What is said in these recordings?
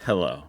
Hello.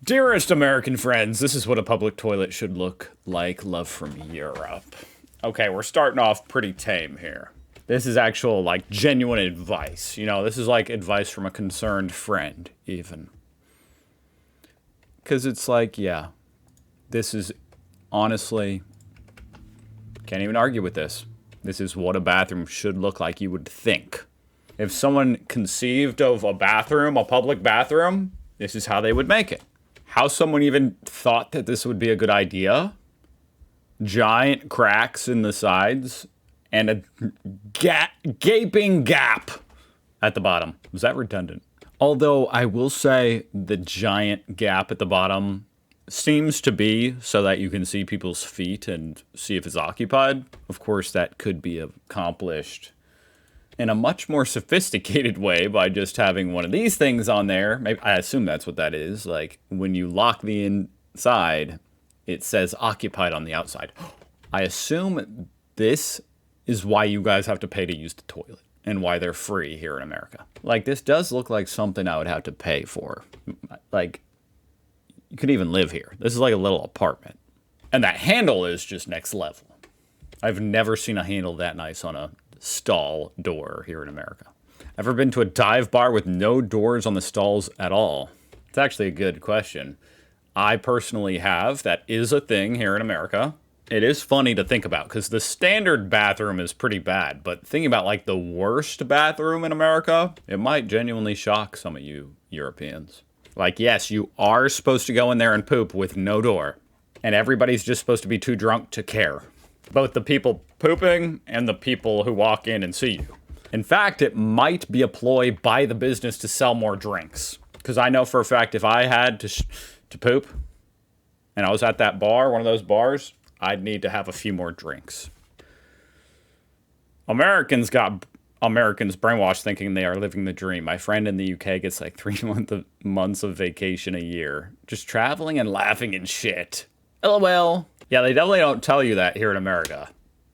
Dearest American friends, this is what a public toilet should look like. Love from Europe. Okay, we're starting off pretty tame here. This is actual, like, genuine advice. You know, this is like advice from a concerned friend, even. Because it's like, yeah, this is honestly, can't even argue with this. This is what a bathroom should look like, you would think. If someone conceived of a bathroom, a public bathroom, this is how they would make it. How someone even thought that this would be a good idea? Giant cracks in the sides and a gaping gap at the bottom. Was that redundant? Although I will say the giant gap at the bottom seems to be so that you can see people's feet and see if it's occupied. Of course, that could be accomplished in a much more sophisticated way by just having one of these things on there. Maybe, I assume that's what that is. Like, when you lock the inside, it says occupied on the outside. I assume this is why you guys have to pay to use the toilet and why they're free here in America. Like, this does look like something I would have to pay for. Like, you could even live here. This is like a little apartment. And that handle is just next level. I've never seen a handle that nice on a stall door here in America. Ever been to a dive bar with no doors on the stalls at all? It's actually a good question. I personally have. That is a thing here in America. It is funny to think about because the standard bathroom is pretty bad, but thinking about like the worst bathroom in America, it might genuinely shock some of you Europeans. Like, yes, you are supposed to go in there and poop with no door, and everybody's just supposed to be too drunk to care. Both the people pooping and the people who walk in and see you. In fact, it might be a ploy by the business to sell more drinks. Because I know for a fact if I had to poop and I was at that bar, one of those bars, I'd need to have a few more drinks. Americans brainwashed thinking they are living the dream. My friend in the UK gets like 3 months of vacation a year. Just traveling and laughing and shit. LOL. Yeah, they definitely don't tell you that here in America.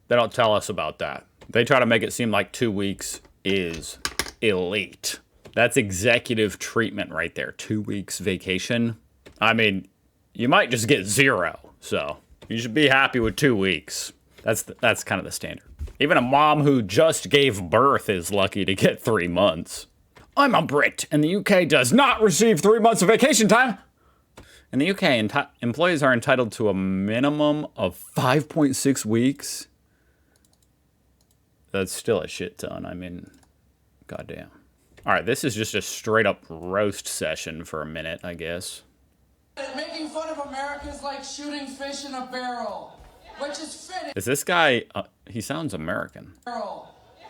They don't tell us about that. They try to make it seem like 2 weeks is elite. That's executive treatment right there. 2 weeks vacation. I mean, you might just get 0. So you should be happy with 2 weeks. That's kind of the standard. Even a mom who just gave birth is lucky to get 3 months. I'm a Brit, and the UK does not receive 3 months of vacation time. In the UK, employees are entitled to a minimum of 5.6 weeks. That's still a shit ton. I mean, goddamn. All right, this is just a straight up roast session for a minute, I guess. Making fun of America is like shooting fish in a barrel, which is fitting. Is this guy, he sounds American.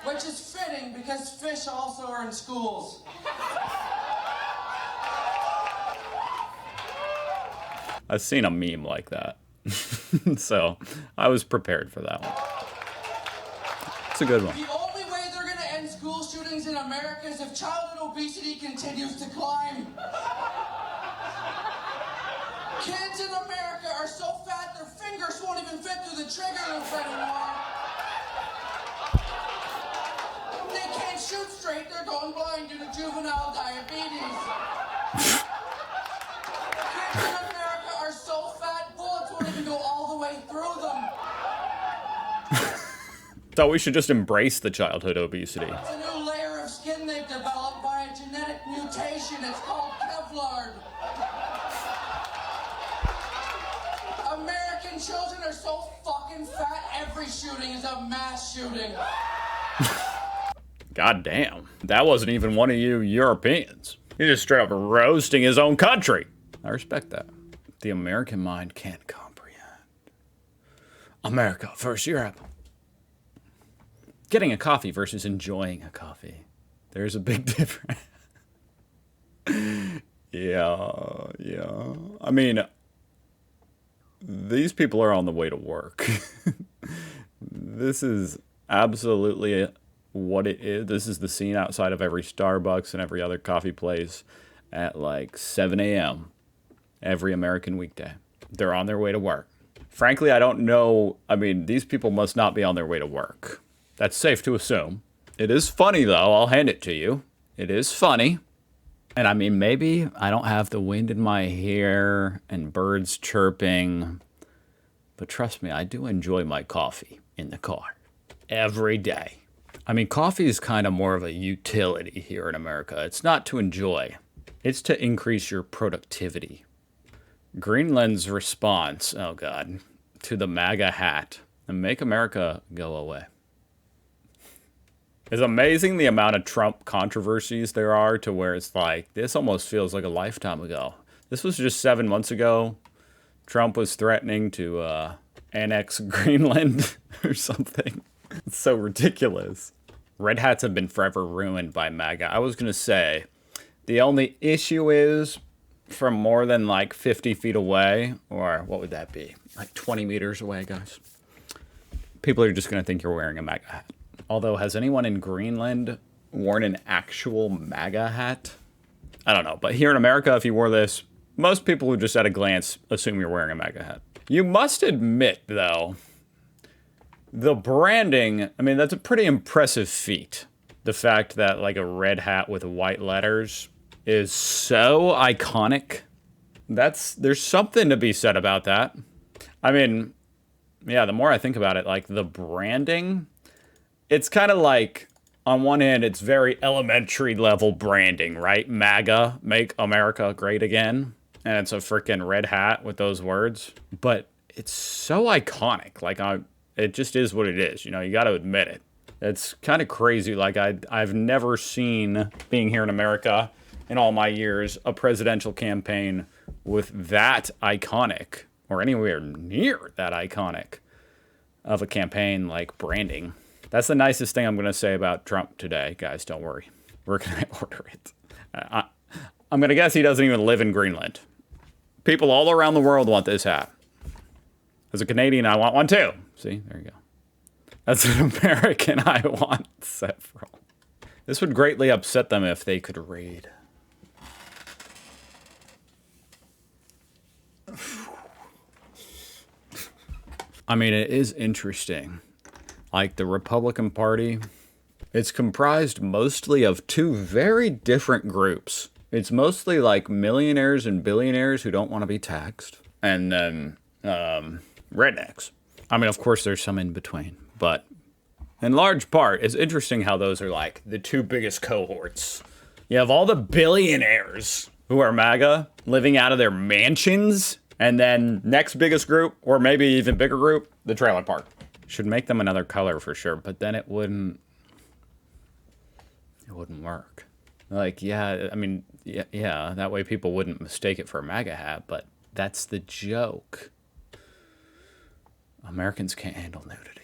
Which is fitting because fish also are in schools. I've seen a meme like that. So I was prepared for that one. It's a good one. The only way they're going to end school shootings in America is if childhood obesity continues to climb. Kids in America are so fat their fingers won't even fit through the trigger loops anymore. They can't shoot straight, they're going blind due to juvenile diabetes. Kids in America are so fat, bullets won't even go all the way through them. So we should just embrace the childhood obesity. It's a new layer of skin they've developed by a genetic mutation. It's called Kevlar. American children are so fucking fat, every shooting is a mass shooting. God damn. That wasn't even one of you Europeans. He's just straight up roasting his own country. I respect that. The American mind can't comprehend. America versus Europe. Getting a coffee versus enjoying a coffee. There's a big difference. Yeah. I mean, these people are on the way to work. This is absolutely what it is. This is the scene outside of every Starbucks and every other coffee place at like 7 a.m. every American weekday. They're on their way to work. Frankly, I don't know. I mean, these people must not be on their way to work. That's safe to assume. It is funny, though. I'll hand it to you. It is funny. And I mean, maybe I don't have the wind in my hair and birds chirping, but trust me, I do enjoy my coffee in the car every day. I mean, coffee is kind of more of a utility here in America. It's not to enjoy, it's to increase your productivity. Greenland's response, oh God, to the MAGA hat and make America go away. It's amazing the amount of Trump controversies there are to where it's like, this almost feels like a lifetime ago. This was just 7 months ago. Trump was threatening to annex Greenland or something. It's so ridiculous. Red hats have been forever ruined by MAGA. I was going to say, the only issue is from more than like 50 feet away, or what would that be? Like 20 meters away, guys. People are just going to think you're wearing a MAGA hat. Although, has anyone in Greenland worn an actual MAGA hat? I don't know. But here in America, if you wore this, most people would just at a glance assume you're wearing a MAGA hat. You must admit, though, the branding, I mean, that's a pretty impressive feat. The fact that like a red hat with white letters is so iconic. There's something to be said about that. I mean, yeah, the more I think about it, like the branding, it's kind of like, on one hand, it's very elementary level branding, right? MAGA, make America great again. And it's a freaking red hat with those words. But it's so iconic. Like, it just is what it is. You know, you got to admit it. It's kind of crazy. Like, I've never seen, being here in America in all my years, a presidential campaign with that iconic, or anywhere near that iconic of a campaign like branding. That's the nicest thing I'm going to say about Trump today, guys. Don't worry. We're going to order it. I'm going to guess he doesn't even live in Greenland. People all around the world want this hat. As a Canadian, I want one too. See, there you go. As an American, I want several. This would greatly upset them if they could read. I mean, it is interesting. Like the Republican Party, it's comprised mostly of two very different groups. It's mostly like millionaires and billionaires who don't want to be taxed. And then rednecks. I mean, of course, there's some in between. But in large part, it's interesting how those are like the two biggest cohorts. You have all the billionaires who are MAGA living out of their mansions. And then next biggest group, or maybe even bigger group, the trailer park. Should make them another color for sure, but then it wouldn't work. Like, yeah, I mean, yeah, that way people wouldn't mistake it for a MAGA hat, but that's the joke. Americans can't handle nudity.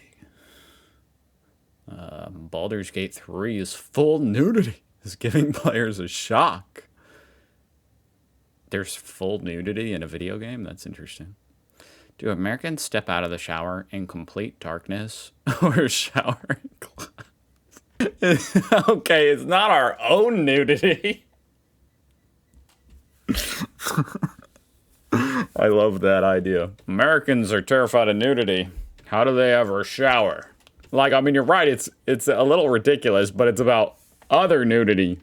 Baldur's Gate 3 is full nudity. It's giving players a shock. There's full nudity in a video game? That's interesting. Do Americans step out of the shower in complete darkness or shower in glass? Okay, it's not our own nudity. I love that idea. Americans are terrified of nudity. How do they ever shower? Like, I mean, you're right. It's a little ridiculous, but it's about other nudity.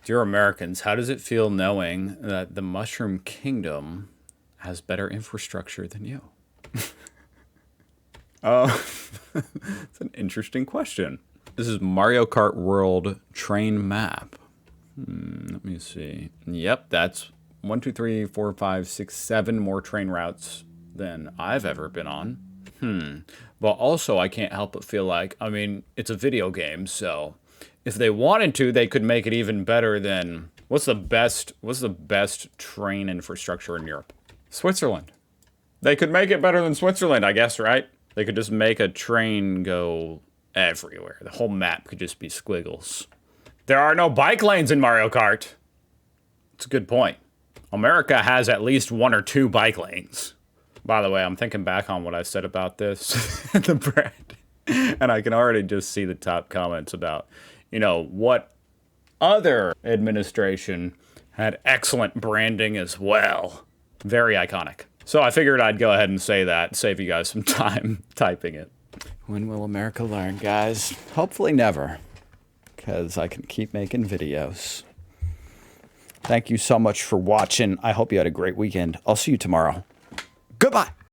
Dear Americans, how does it feel knowing that the Mushroom Kingdom has better infrastructure than you? It's an interesting question. This is Mario Kart World train map. Let me see. Yep, that's 1, 2, 3, 4, 5, 6, 7 more train routes than I've ever been on. But also, I can't help but feel like, I mean, it's a video game, so if they wanted to, they could make it even better than what's the best train infrastructure in Europe? Switzerland. They could make it better than Switzerland, I guess, right? They could just make a train go everywhere. The whole map could just be squiggles. There are no bike lanes in Mario Kart. It's a good point. America has at least 1 or 2 bike lanes. By the way, I'm thinking back on what I said about this and the brand. And I can already just see the top comments about, you know, what other administration had excellent branding as well. Very iconic. So I figured I'd go ahead and say that, save you guys some time typing it. When will America learn, guys? Hopefully never, because I can keep making videos. Thank you so much for watching. I hope you had a great weekend. I'll see you tomorrow. Goodbye.